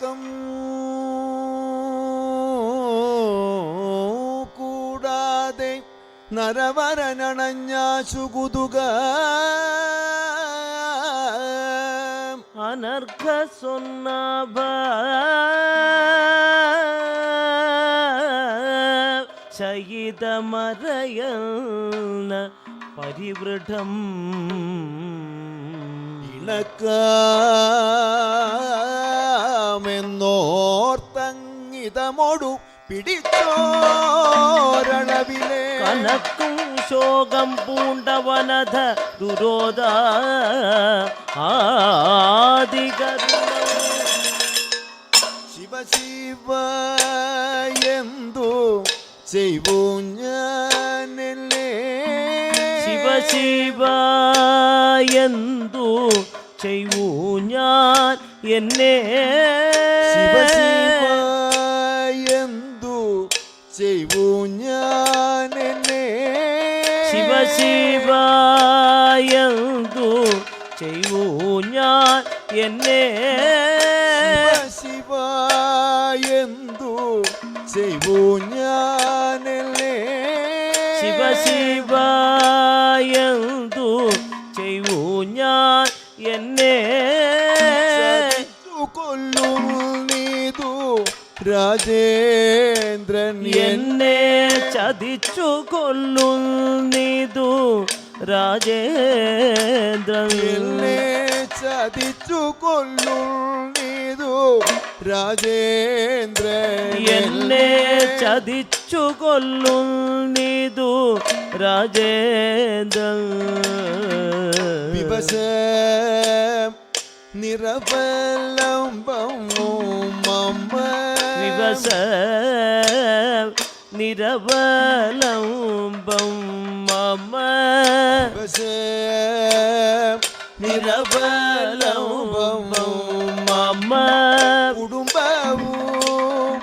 ശോകം കൂടാതെ നരവരനണഞ്ഞാശുകുതുക അനർഘ സൊന്നാഭ ചയിതമറയുന്ന പരിവൃഢം ഇണക്കാമെന്നോർത്തങ്ങിതമൊടു പിടിച്ചോരണവിലെ കനക്കും ശോകം പൂണ്ടവനധ ദുരോധ ആദികരുണ ശിവ ശിവ എന്തു ചെയ്വൂ ഞാനല്ലേ ശിവ ശിവ എന്തു ചെയ്വൂ ഞാൻ എന്നെ ശിവ ശിവ എന്തു ചെയ്വൂ ഞാനെന്നെ ശിവ ശിവ എന്തു ചെയ്വൂ ഞാൻ എന്നെ ശിവ എന്തു ചെയ്വൂ ഞാനല്ലേ ശിവ ശിവ എന്തു ചെയ്വൂ ഞാൻ എന്നെ കൊല്ലുന്നീതു രാജേന്ദ്രൻ എന്നെ ചതിച്ചു കൊല്ലുന്നിതു രാജേന്ദ്രൻ എന്നെ ചതിച്ചു കൊല്ലുന്നീതു രാജേന്ദ്രൻ എന്നെ ചതിച്ചു കൊല്ലുന്നിതു രാജേന്ദ്രൻ വിവശ നിരവലംബം മമ്മ വിവശ നിരവലംബം മമ വിവശ നിരവലംബം മമ കുടുംബവും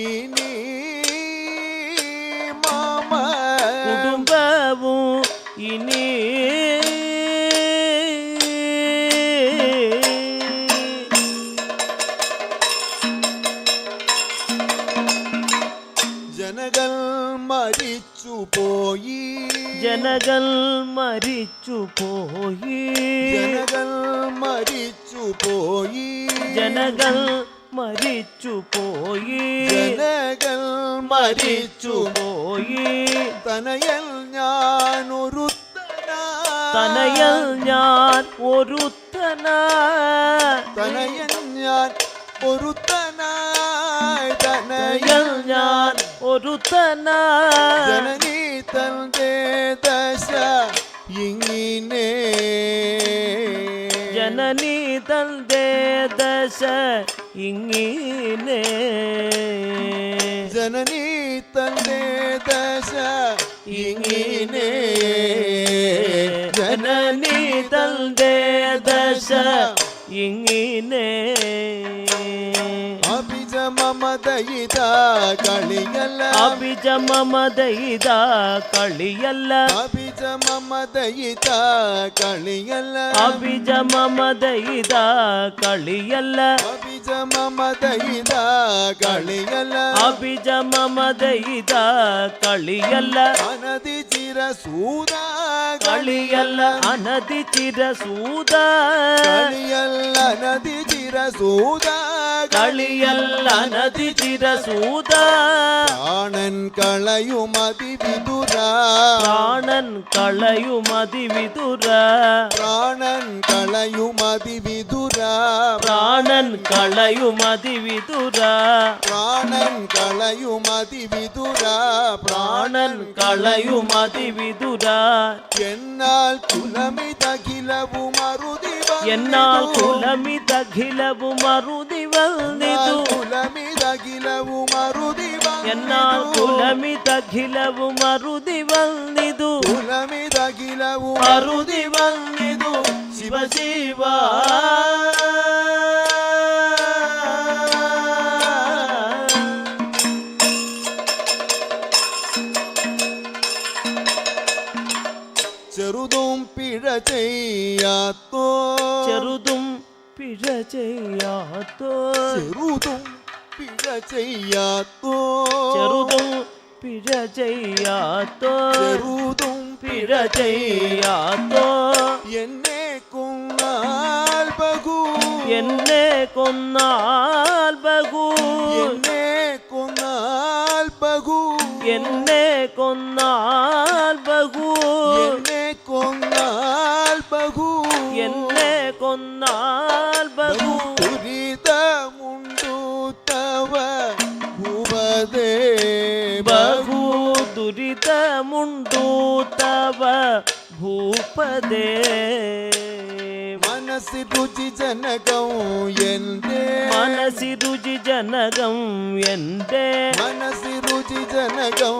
ഇനി മമ കുടുംബവും ഇനി ജനകൾ മരിച്ചു പോയി ജനകൾ മരിച്ചു പോയി ജനകൾ മരിച്ചു പോയി ജനകൾ മരിച്ചു പോയി ജനകൾ മരിച്ചു പോയി തനയൽ ഞാൻ ഒരു തനയൽ ഞാൻ ഒരുത്തന തനയൻ ഞാൻ ഒരുത്തനായി തനയൽ ഞാൻ ഒരുത്തന ജനനീ തന്റെ ദശ ഇങ്ങനെ ജനനീ തന്റെ ദശ ഇങ്ങനെ ജനനീ തന്റെ ദശ ഇങ്ങനെ ജനനീ തന്റെ ദശ ഇങ്ങനെ അഭിജ മമതയിത കളിയല്ല അഭിജ മമതയിത കളിയല്ല അഭിജ മമതയിത കളിയല്ല അഭിജ മമതയിത കളിയല്ല അഭിജ മമതയിത കളിയല്ല അഭിജ മമതയിത കളിയല്ല അനധി ചിരസൂത കളിയല്ല അനധി ചിരസൂത കളിയല്ല നദി ചിരസൂത കളിയല്ല നദി ചിരസൂത പ്രാണൻ കളയുമതി വിതുര പ്രാണൻ കളയുമതി വിതുര പ്രാണൻ കളയുമതി വിതുര പ്രാണൻ കളയുമതി വിതുര പ്രാണൻ കളയുമതി വിതുര പ്രാണൻ കളയുമതി വിതുര എന്നാൽ കുലമിതഖിലവും അറുതി എന്നാൽ കുലമിതഖിലവും അറുതി വന്നിതു കുലമിതഖിലവും അറുതി എന്നാൽ കുലമിതഖിലവും അറുതി വന്നിതു കുലമിതഖിലവും അറുതി വന്നിതു ശിവ ശിവ ചെറുതും പിഴ ചെയ്യാത്തോ ചെറുതും പിഴ ചെയ്യാത്തോ ചെറുതും പിഴ ചെയ്യാത്തോ ചെറുതും പിഴ ചെയ്യാത്തോ ചെറുതും പിഴ ചെയ്യാത്തോ എന്നെ കൊന്നാൽ ബഹു എന്നെ കൊന്നാൽ ബഹു എന്നെ കൊന്നാൽ ബഹു എന്നെ കൊന്നാൽ ബഹു എന്നെ കൊന്നാൽ ബഹു എന്നെ കൊന്നാൽ ബഹു ദുരിതമുണ്ടു തവ ഭൂപദേ ബഹു ദുരിതമുണ്ടു തവ ഭൂപദേ മനസ്സി രുചി ജനകം എന്റെ മനസ്സി രുചി ജനകം എൻ്റെ മനസ്സി രുചി ജനകം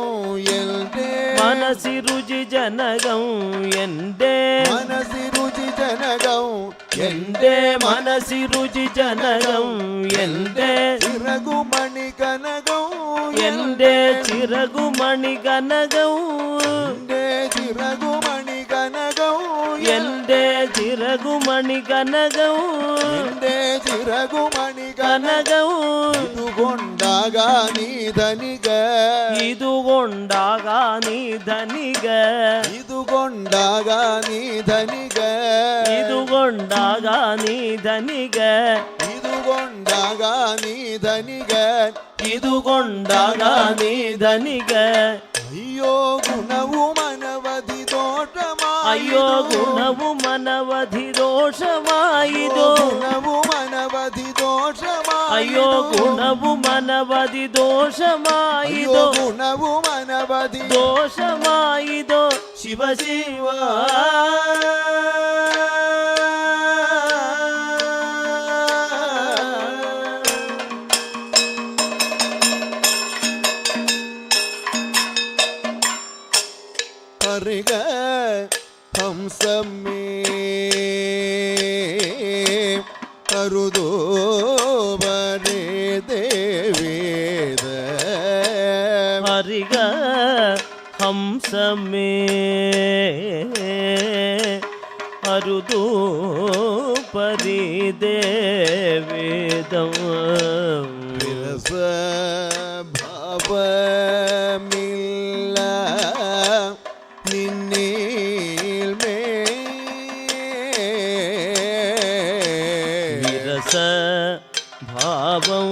എന്റെ മനസ്സി രുചി ജനകം എൻ്റെ മനസ്സി രുചി ജനകം എൻ്റെ മനസ്സി രുചി ജനകം എൻ്റെ ചിറകുമണി കനകം എൻ്റെ ചിറകുമണി കനകം എന്റെ ചിറകുമണി കനകം എൻ്റെ ചിറകുമണി കനകം എന്റെ ചിറകുമണി കനകം ഇതുകൊണ്ടാകാ നീ ധനിക ഇതുകൊണ്ടാകാ നീ ധനിക ഇതുകൊണ്ടാകാ നീ ധനിക ഇതുകൊണ്ടാകാ നീ ധനിക ഇതുകൊണ്ടാകാ നീ ധനിക ഇതുകൊണ്ടാകാ നീ ധനിക അയ്യോ ഗുണവും അനവധി ദോഷമായി അയ്യോ ഗുണവും അനവധി ദോഷമായിതോ ഗുണവും അനവധി ദോഷമായി അയ്യോ ഗുണവും അനവധി അയ്യോ ദോഷമായിതോ ഗുണവും അനവധി ദോഷമായിതോ ശിവ ശിവ അറിക ഹംസമേ കരുതോ വരേ ദേവേദ ഹരിക ഹംസമേ അരുദോ പരിദേവേദം വിരസ ഭാവമില്ല നിന്നിൽ മേ വിരസ ഭാവം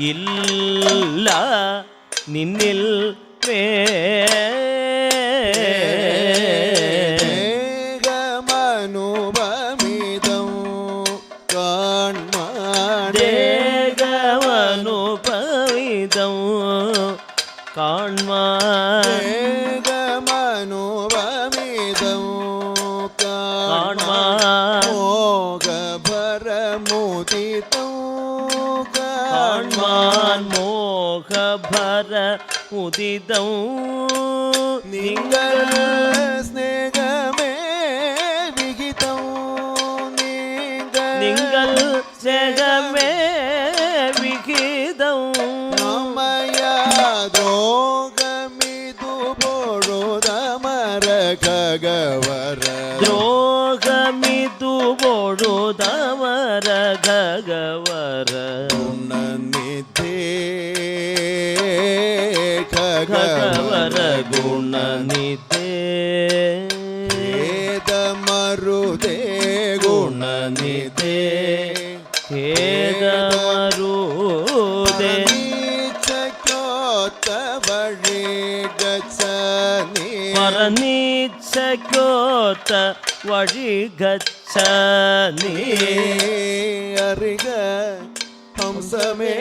ഇല്ല നിന്നിൽ ദേഹമനുപമിതം കാൺമാൻ ദേഹമനുപവിതം കാൺമാൻ ദേഹമനുപമിതം കാൺമാൻ മോഹഭരമുദിതം കാൺമാൻ മോഹഭര ഉദിതം നിങ്ങൾ സ്നേഹമേ വിഹിതം നിങ്ങൾ സ്നേഹമേ വിഹിതം ദ്രോഗമിതു പൊഴുതമര ഖഗവര ദ്രോഹമിതു പൊഴുതമര ഖഗവര ഗുണനിധേ ഖഗവര ഖഗവര ഗുണനിധേ ഖേദമരുദേ ഗുണനിധേ ഖേദമരുദേ നീച്ചക്യോത്ത വഴി ഗച്ഛനി പറനീച്ചക്യോത്ത വഴി ഗച്ഛ നീ അറിക ഹംസമേ